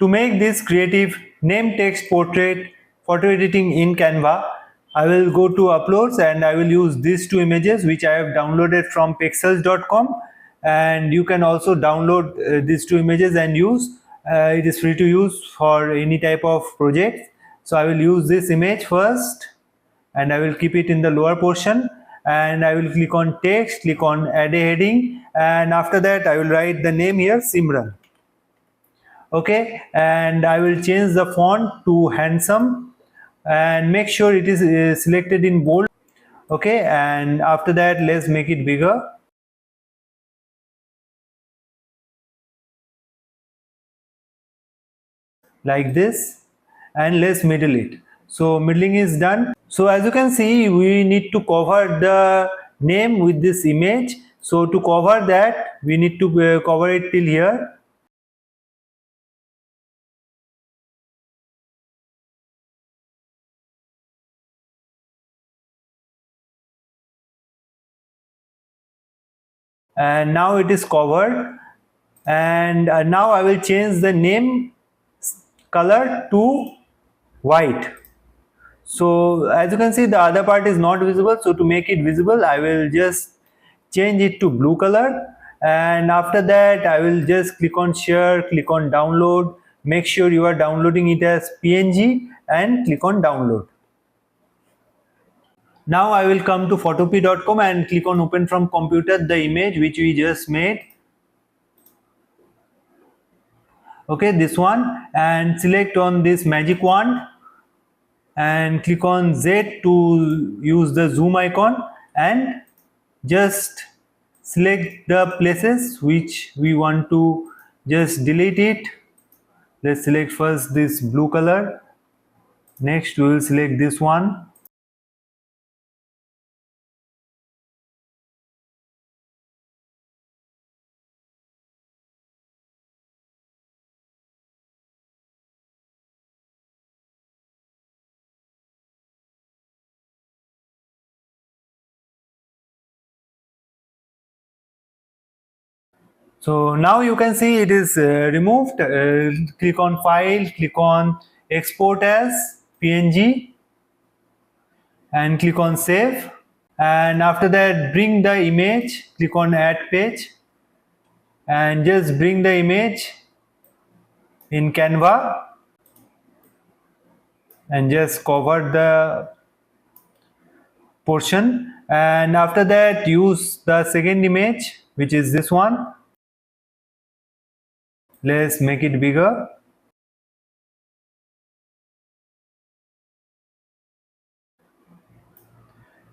To make this creative name text portrait photo editing in Canva, I will go to uploads and I will use these two images which I have downloaded from pixels.com, and you can also download these two images and use. It is free to use for any type of project. So I will use this image first and I will keep it in the lower portion, and I will click on text, click on add a heading, and after that I will write the name here, Simran. Okay, and I will change the font to handsome and make sure it is selected in bold. Okay, and after that let's make it bigger. Like this, and let's middle it. So middling is done. So as you can see, we need to cover the name with this image. So to cover that, we need to cover it till here. And now it is covered, and now I will change the name color to white. So as you can see, the other part is not visible, so to make it visible I will just change it to blue color, and after that I will just click on share, click on download, make sure you are downloading it as PNG and click on download. Now I will come to photopea.com and click on open from computer the image which we just made. Okay, this one, and select on this magic wand and click on Z to use the zoom icon, and just select the places which we want to just delete it. Let's select first this blue color, next we will select this one, so now you can see it is removed. Click on file, click on export as PNG and click on save, and after that bring the image, click on add page and just bring the image in Canva and just cover the portion, and after that use the second image which is this one. Let's make it bigger.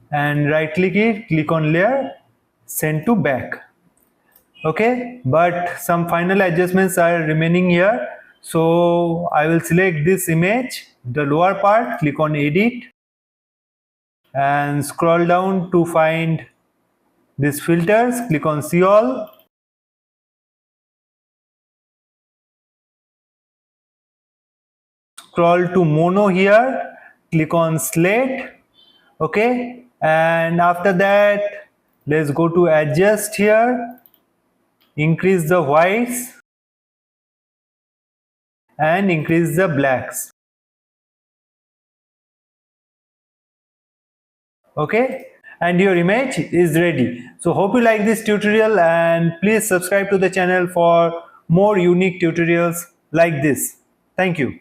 And right click it, click on layer, send to back. Okay, but some final adjustments are remaining here. So I will select this image, the lower part, click on edit and scroll down to find these filters, click on see all. Scroll to mono here, click on slate. Okay, and after that let's go to adjust here, increase the whites and increase the blacks. Okay, and your image is ready. So hope you like this tutorial, and please subscribe to the channel for more unique tutorials like this. Thank you.